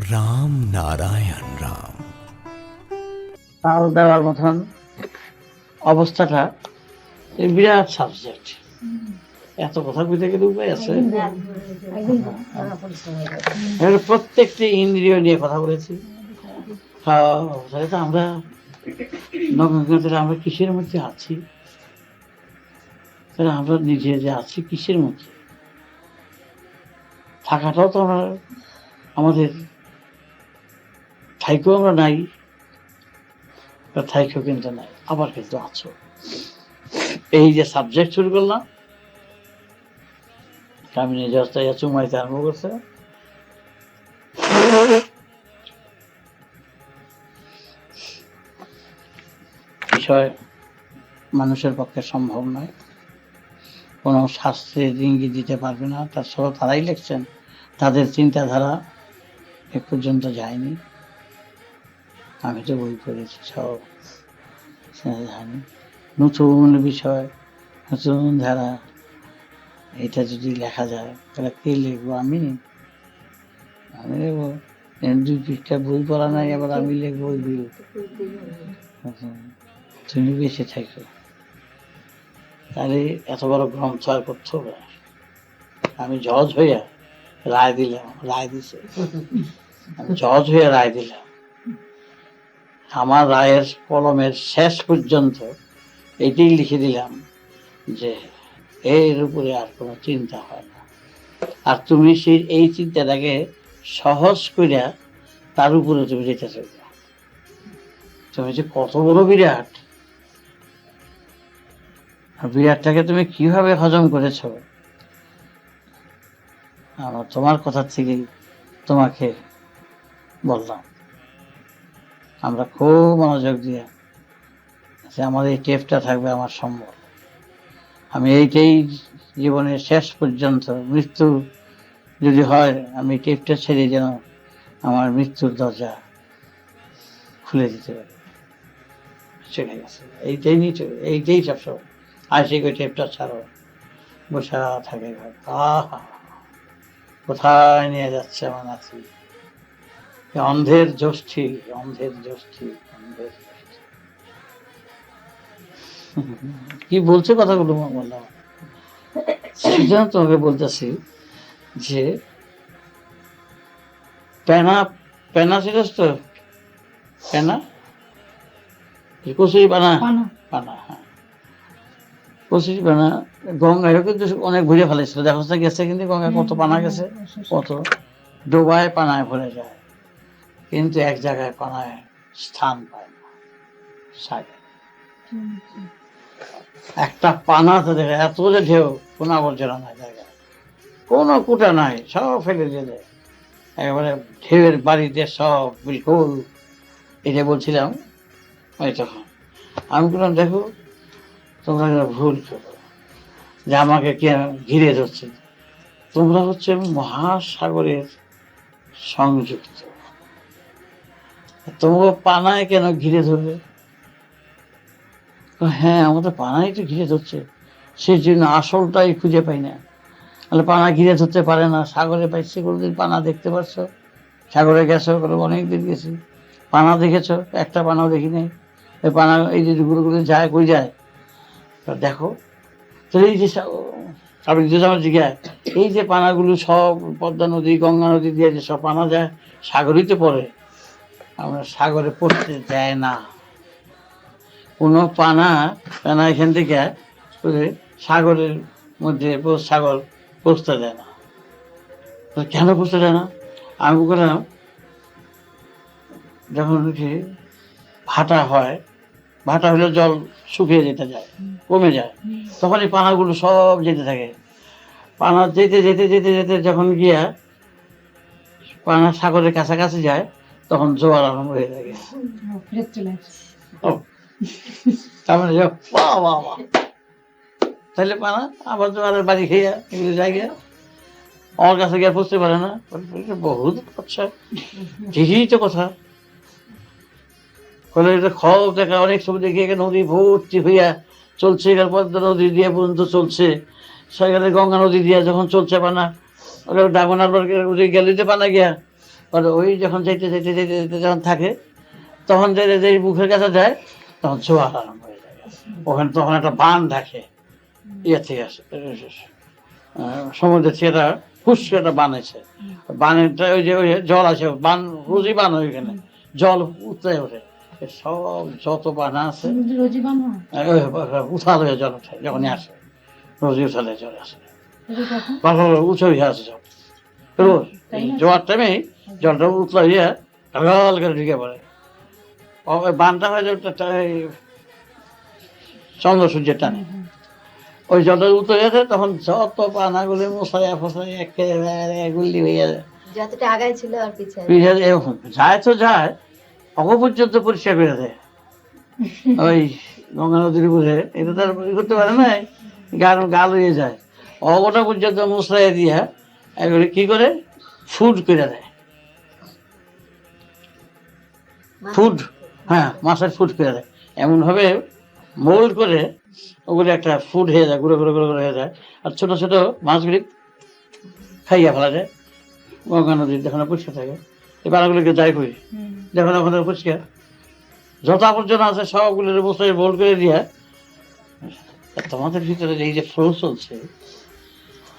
রাম নারায়ণ রাম। তাল দেওয়ার মতন অবস্থাটা এই বিরাট সাবজেক্ট। এত কথা কইতে গেলে উপায় আছে? এবার প্রত্যেকটি ইন্দ্রিয় নিয়ে কথা বলেছি। তাহলে তো আমরা নগ্নতারা আমরা কিসের মধ্যে আছি? তাহলে আমরা নিজে যে আছি কিসের মধ্যে? থাকাটাও তো আমরা আমাদের থাইকেও আমরা নাই, থাইকেও কিন্তু নাই, আবার কিন্তু আছো। এই যে সাবজেক্ট শুরু করলাম, কামিনী জস্তাইয়া চুমাইতে আরম্ভ করছে। বিষয় মানুষের পক্ষে সম্ভব নয়, কোনো শাস্ত্রের ইঙ্গিত দিতে পারবে না। তার সব তারাই লিখছেন, তাদের চিন্তাধারা এ পর্যন্ত যায়নি। আমি তো বই পড়েছি, সব জানি। নতুন বিষয়, নতুন ধারা, এটা যদি লেখা যায় তাহলে কে লিখবো? আমি লিখবো? দুই পৃষ্ঠা বই পড়া নাই, আবার আমি লিখবো ওই বই? তুমি বেঁচে থাকো, তাহলে এত বড় গ্রন্থ আর করতে হবে? আমি জজ হইয়া রায় দিলাম, রায় দিছে, আমি জজ হইয়া রায় দিলাম। আমার রায়ের কলমের শেষ পর্যন্ত এটাই লিখে দিলাম যে এর উপরে আর কোনো চিন্তা হয় না। আর তুমি সেই এই চিন্তাটাকে সহজ করিয়া তার উপরে তুমি যেতে চাইবে। তুমি যে কত বড় বিরাট, বিরাটটাকে তুমি কিভাবে হজম করেছ, আমার তোমার কথা থেকেই তোমাকে বললাম। আমরা খুব মনোযোগ দিয়ে আমাদের এই টেপটা থাকবে আমার সম্বল। আমি এইটাই জীবনের শেষ পর্যন্ত, মৃত্যু যদি হয়, আমি টেপটা ছেড়ে যেন আমার মৃত্যুর দরজা খুলে দিতে পারি। চলে গেছে, এইটাই নিয়ে এইটাই সবসময় আসি, ওই টেপটা ছাড়ো, বসা থাকে। আহা, কোথায় নিয়ে যাচ্ছে আমার নাতি? অন্ধের জ্যোষ্ঠী, অন্ধের জ্যোষ্ঠী, অন্ধের জ্যোষ্ঠী। কি বলছে কথাগুলো বললাম, সেজন্য তোমাকে বলতেছি যে পেনা, পেনা ছিলস তো, পেনা কচুরি পানা, পানা, হ্যাঁ কচুরি পানা। গঙ্গায়ও কিন্তু অনেক ঘুরে ফেলেছিল, দেখো গেছে কিন্তু গঙ্গায় কত পানা গেছে, কত ডোবায় পানায় ভরে যায়, কিন্তু এক জায়গায় পানায় স্থান পায় না। একটা পানাতে দেখে এত যে ঢেউ, কোনো আবর্জনা নাই জায়গায়, কোনো কুটা নাই, সব ফেলে দিলে একেবারে ঢেউয়ের বাড়িতে সব বিলকুল। এটা বলছিলাম ওই তখন আমি বললাম, দেখো তোমরা ভুল করো যে আমাকে কে ঘিরে ধরছে। তোমরা হচ্ছে মহাসাগরের সংযুক্ত, তোমাকে পানায় কেন ঘিরে ধরবে? হ্যাঁ, আমাদের পানায় তো ঘিরে ধরছে, সেই জন্য আসলটাই খুঁজে পাই না। তাহলে পানা ঘিরে ধরতে পারে না, সাগরে পাইছে কোনোদিন পানা দেখতে পারছো? সাগরে গেছো, অনেকদিন গেছি, পানা দেখেছো? একটা পানাও দেখি নাই। এই পানা এই যে ঘুরে ঘুরে যায়, কই যায় দেখো। তাহলে এই যে আপনি যদি আমার জিজ্ঞাসা, এই যে পানাগুলো সব পদ্মা নদী, গঙ্গা নদী দিয়ে যে সব পানা যায়, সাগরিতে পড়ে, আমরা সাগরে পড়তে দেয় না। কোনো পানা এখান থেকে সাগরের মধ্যে সাগর পৌঁছতে দেয় না। কেন পৌঁছতে দেয় না? আমি বললাম, যখন ভাটা হয়, ভাটা হলে জল শুকিয়ে যেতে যায়, কমে যায়, তখন এই পানাগুলো সব যেতে থাকে। পানা যেতে যেতে যেতে যেতে যখন গিয়া পানা সাগরের কাছাকাছি যায়, তখন জোয়ার আরম্ভ হয়ে যায়। তার মানে তাহলে পানা আবার জোয়ারের বাড়ি খেয়ে এগুলো জায়গায় আমার কাছে গিয়ে বুঝতে পারে না। বহুত আচ্ছা, ঠিকই তো কথা। খব দেখা অনেক সময় দেখি নদী ভর্তি হইয়া চলছে, এখানে পদ্মা নদী দিয়ে পর্যন্ত চলছে, সেখানে গঙ্গা নদী দিয়ে যখন চলছে পানা, ডাগনার গেলিতে পানা গিয়া পরে ওই যখন যাইতে যাইতে যাইতে যাইতে যখন থাকে তখন যে যে মুখের কাছে যায় তখন জোয়ার আরম্ভ হয়ে যায়। ওখানে তখন একটা বান থাকে, ইয়ে থেকে আসে সমুদ্রের থেকে একটা পুষ্প একটা বান আছে, বানেরটা ওই যে জল আছে, বান রোজই বান হয় ওইখানে, জল উঠতে ওঠে, সব যত বানা আছে উঠাল হয়ে জল উঠে যখনই আসে, রোজই উঠালে জল আসে, ভালো উঁচু হয়ে আসে সব রোজ জোয়ার টাইমে জলটা উতলা হইয়া ঢল করে ঢুকে পড়ে। বানটা হয় যে চন্দ্র সূর্যের টানে, ওই জলটা উতলে গেছে তখন যত পানাগুলি মশাইয়া ফসাই একেবারে গুল্লি হয়ে যায়, যতটা আগায় ছিল আর পিছিয়ে এরকম যায় তো যায় অগ পর্যন্ত পরিষ্কার করে দেয়। ওই গঙ্গা নদীর উপরে এটা তো আর করতে পারে না, গাল হয়ে যায়, অগটা পর্যন্ত মশলাইয়া দিয়া এগুলি কি করে ফুড করে দেয়, ফুড, হ্যাঁ মাছের ফুড করে দেয়, এমন ভাবে মোল্ড করে ওগুলো একটা ফুড হয়ে যায়, গুঁড়ো গুঁড়ো গুঁড়ো গুঁড়ো হয়ে যায়, আর ছোট ছোট মাছগুলি খাইয়া ফেলা যায়। গঙ্গা নদীর যখন পরিষ্কার থাকে এই পানাগুলিকে যাই করি যখন ওখানে পরিষ্কার যত আবর্জনা আছে সবগুলো বসে বোল্ড করে দিয়া, তোমাদের ভিতরে এই যে ফ্লো চলছে,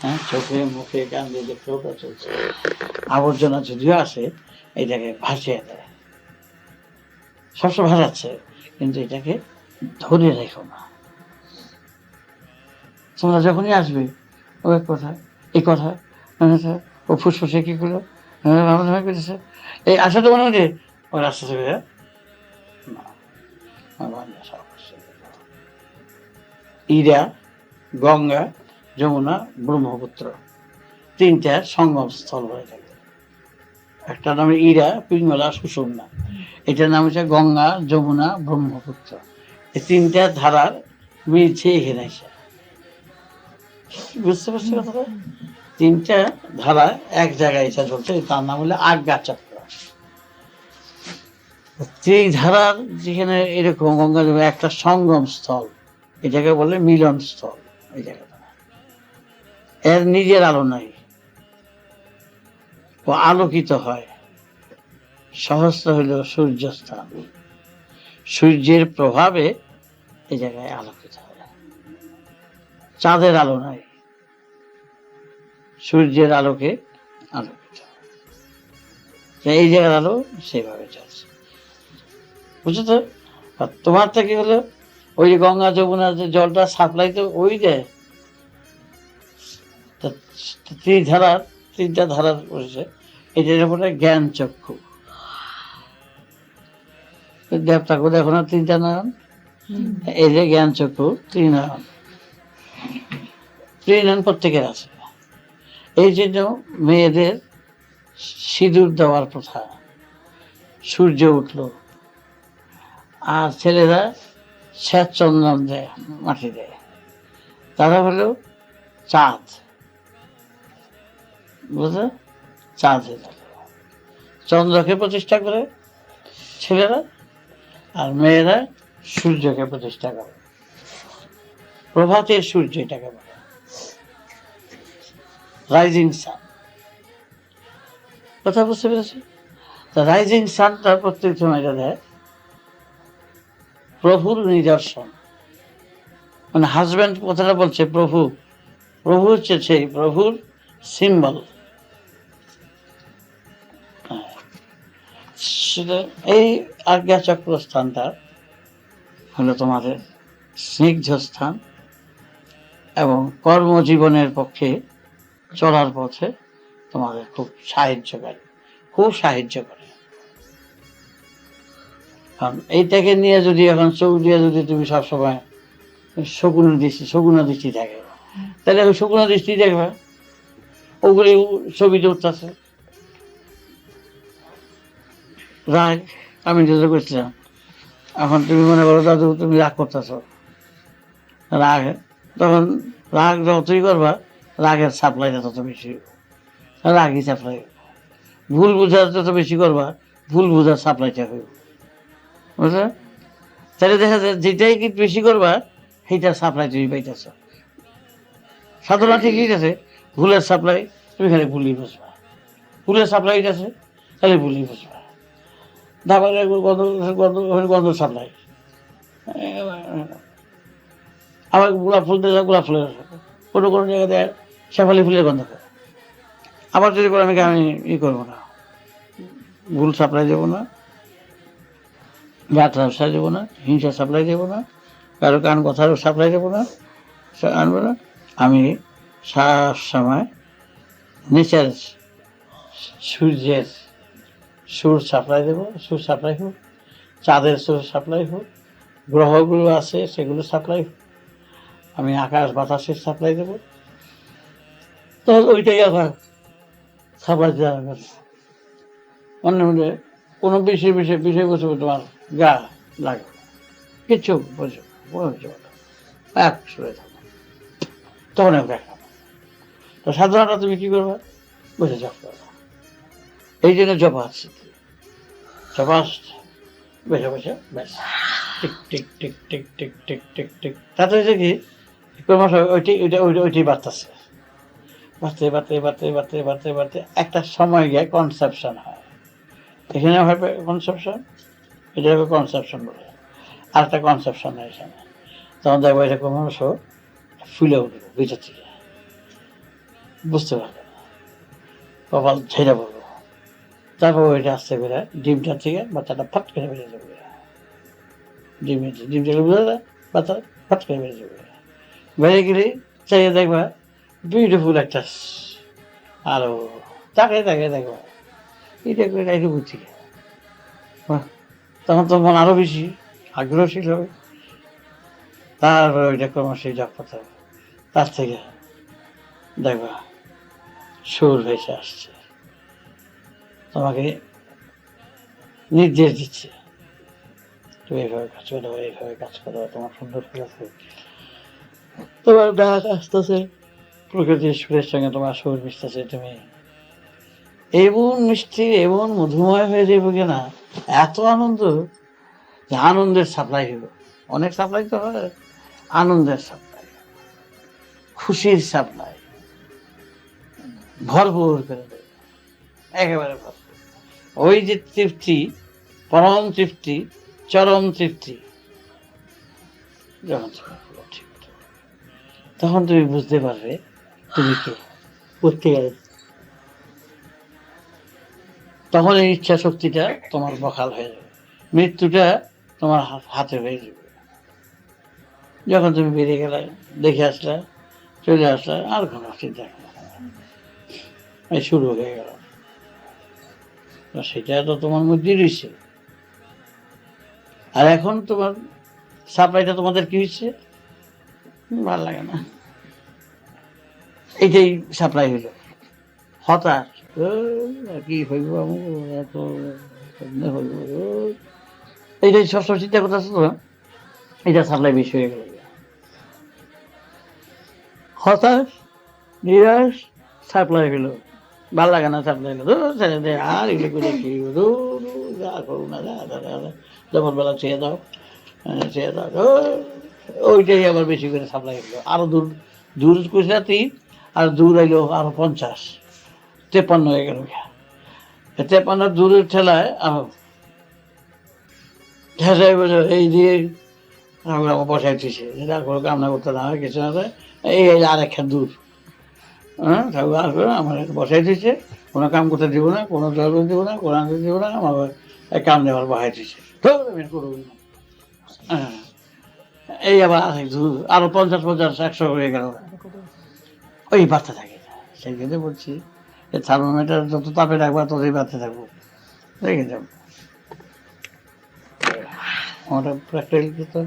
হ্যাঁ চোখে মুখে কান দিয়ে যে ফ্লোটা চলছে, আবর্জনা যদিও আসে এটাকে ভাসিয়ে দেয়, সবসময় ভাসাচ্ছে, কিন্তু এটাকে ধরে রেখো না। তোমরা যখনই আসবে ও এক কথা এই কথা ও ফুসফুসে কি করলো করেছে এই আসা তো মনে হচ্ছে ওই রাস্তা থেকে ইরা, গঙ্গা, যমুনা, ব্রহ্মপুত্র তিনটা সঙ্গম স্থল হয়ে থাকে। একটা নাম ইরা, পিঙ্গলা, সুষুম্না, এটার নাম হচ্ছে গঙ্গা, যমুনা, ব্রহ্মপুত্র। এই তিনটা ধারার মিলছে এখানে এসে, বুঝতে পারছি কথাটা? তিনটা ধারা এক জায়গায় এসে চলছে, তার নাম হলো আজ্ঞা চক্র। এই ধারার যেখানে এরকম গঙ্গা যমুনা একটা সঙ্গম স্থল, এটাকে বলে মিলন স্থল। এই জায়গাটা এর নিজের আলো নাই, ও আলোকিত হয়। সহস্র হইল সূর্যস্থান, সূর্যের প্রভাবে এই জায়গায় আলোকিত হয়। চাঁদের আলো নাই, সূর্যের আলোকে আলোকিত হয়। এই জায়গার আলো সেভাবে চলছে, বুঝছো তো? আর তোমারটা কি হলো, ওই যে গঙ্গা যমুনার যে জলটা সাপ্লাই তো ওই দেয়, তিনটা ধারার পড়েছে, এটার উপরে জ্ঞান চক্ষু। দেবতাকে দেখো না তিনটা নয়ন, এই যে জ্ঞান চক্ষু ত্রিনয়ন, ত্রিনয়ন প্রত্যেকের আছে। এই জন্য মেয়েদের সিঁদুর দেওয়ার প্রথা, সূর্য উঠলো, আর ছেলেরা শ্বেত চন্দন দেয়, মাটি দেয়, তারা হলো চাঁদ, বুঝলে? চাঁদ চন্দ্রকে প্রতিষ্ঠা করে ছেলেরা, আর মেয়েরা সূর্যকে প্রতিষ্ঠা করে। প্রভাতের সূর্য এটাকে বলে, রাইজিং সান। কথা বুঝতে পেরেছি? রাইজিং সানটা প্রত্যেক সময় এটা দেয় প্রভুর নিদর্শন, মানে হাজব্যান্ড কথাটা বলছে প্রভু, প্রভু হচ্ছে সেই প্রভুর সিম্বল। এই আজ্ঞা চক্র স্থানটা হলো তোমাদের স্নিগ্ধ স্থান এবং কর্মজীবনের পক্ষে চলার পথে তোমাদের খুব সাহায্যকারী, খুব সাহায্য করে। কারণ এইটাকে নিয়ে যদি এখন চোখ দিয়ে যদি তুমি সবসময় শকুন দৃষ্টি থাকে, তাহলে ওই শকুন দৃষ্টি দেখবে, ওগুলি ছবিতে উঠতেছে। রাগ আমি যেটা করছিলাম, এখন তুমি মনে করো দাদু তুমি রাগ করতেছ, রাগ তখন রাগ যতই করবা রাগের সাপ্লাইটা তত বেশি, রাগই সাপ্লাই। ভুল বোঝার যত বেশি করবা ভুল বোঝার সাপ্লাইটা হইব, বুঝলে? তাহলে দেখা যায় যেটাই কি বেশি করবা সেইটার সাপ্লাই তুমি পাইতেছ। সাধনা ঠিকই আছে, ভুলের সাপ্লাই তুমি খালি ভুলই বুঝবা, ভুলের সাপ্লাই আছে, তাহলে বলি বুঝবে। তারপরে গন্ধ গন্ধ গন্ধ সাপ্লাই, আবার গোলাপ ফুল দিলে গোলাপ ফুলের, কোনো কোনো জায়গাতে শেফালি ফুলের গন্ধ করে। আবার যদি করে আমি ই করবো না, ভুল সাপ্লাই দেবো না, যাত্রা ব্যবসায় দেবো না, হিংসা সাপ্লাই দেবো না, কারো কান কথারও সাপ্লাই দেবো না, আনবো না। আমি সব সময় নেচার, সূর্যের সুর সাপ্লাই দেবো, সুর সাপ্লাই হোক, চাঁদের সুর সাপ্লাই হোক, গ্রহগুলো আছে সেগুলো সাপ্লাই হোক, আমি আকাশ বাতাসের সাপ্লাই দেবো। তো ওইটাই আবার সাপ্লাই দেওয়া অন্য মধ্যে কোনো বিষয়বস্তু তোমার গা লাগে কিচ্ছু বুঝো এক সুরে থাকো, তখন আমি দেখাবো। তো সাধারণত তুমি কি করবে, বসে জপ করবে। এই জন্য জপাস জপাস বসে বসে ব্যাস tick tick tick tick tick tick tick tick. তাতে হচ্ছে কি ক্রমশ ওইটি বাড়তেছে, বাড়তে বাড়তে বাড়তে বাড়তে বাড়তে বাড়তে একটা সময় গিয়ে কনসেপশন হয়। এখানে হবে কনসেপশন, এটা হবে কনসেপশন বলে, আর একটা কনসেপশন হয় এখানে। তখন দেখবো এটা ক্রমশ ফুলে উঠবে ভিতর থেকে, বুঝতে পারবে না, কপাল ছেড়ে পড়বো। তারপর ওইটা আসতে বেরোয় ডিমটার থেকে বাচ্চাটা ফট করে বেরিয়ে যাবে, ডিম থেকে বুঝে যায় বাচ্চা ফট করে বেরিয়ে যাবে। বেরিয়ে গেলে চাইয়ে দেখবা বিউটিফুল একটা, আরো তাকে তাকে দেখবা এটা করে একটু বুঝছি। তখন তো মন আরো বেশি আগ্রহশীল হবে, তারপরে ওইটা ক্রমশ জপ করতে হবে। তার থেকে দেখবা সুর ভেসে আসছে, তোমাকে নির্দেশ দিচ্ছে তুমি এইভাবে কাজ করো, এইভাবে কাজ করো, তোমার সুন্দর ফল আছে। তোমার ডাক আসতেছে, প্রকৃতির সুরের সঙ্গে তোমার সুর মিশতেছে, তুমি এমন মিষ্টি এমন মধুময় হয়ে যাবে কিনা, এত আনন্দ যে আনন্দের সাপ্লাই হইব। অনেক সাপ্লাই তো হয়, আনন্দের সাপ্লাই, খুশির সাপ্লাই ভরপুর করে দেবে, একেবারে ভরপুর। ওই যে তৃপ্তি, পরম তৃপ্তি, চরম তৃপ্তি যখন তখন তুমি বুঝতে পারবে তুমি কে, করতে গেলে তখন এই ইচ্ছা শক্তিটা তোমার বখাল হয়ে যাবে, মৃত্যুটা তোমার হাতে হয়ে যাবে। যখন তুমি বেরিয়ে গেলে, দেখে আসলে, চলে আসলে, আর কোনো চিন্তা এই শুরু হয়ে গেল, সেটা তো তোমার মধ্যেই রয়েছে। আর এখন তোমার সাপ্লাইটা তোমাদের কি হচ্ছে, ভালো লাগে না, এইটাই সাপ্লাই হইল, হতাশ, কি হইব এত হইব, এইটাই সবসময় চিন্তা করতেছে তো, এটা সাপ্লাই বেশি হয়ে গেল, হতাশ নিরাশ, সাপ্লাই হইলো, ভাল লাগে না, সাপ্লাই হলো ছেড়ে দে, আর এগুলো করে কি যা করো না, যখন বেলা ছেড়ে দাও, ছেড়ে দাও, ওইটাই আবার বেশি করে সাপ্লাই হইলো। আরো দূর দূর কইছে 3, আর দূর আইলো আরো 50, 53 হয়ে গেল। 53 দূরের ঠেলায় আরো এই দিয়ে আমরা বসাই দিয়েছে, যেটা কোনো কামনা করতে না হয় কিছু না, এই আর একটা দূর, হ্যাঁ আমার বসাই দিয়েছে, কোনো কাম করতে দিব না, কোনো জল দিব না, কোনো আনতে দিব না, আমার কাম নেওয়ার বসাই দিয়েছে, হ্যাঁ। এই আবার দূর আরো 50, 100 হয়ে গেল, ওই বাড়তে থাকে। সেই জন্য বলছি থার্মোমিটার যত তাপে রাখবা ততই বাড়তে থাকবো, দেখে যাবো। আমার প্র্যাকটিক্যাল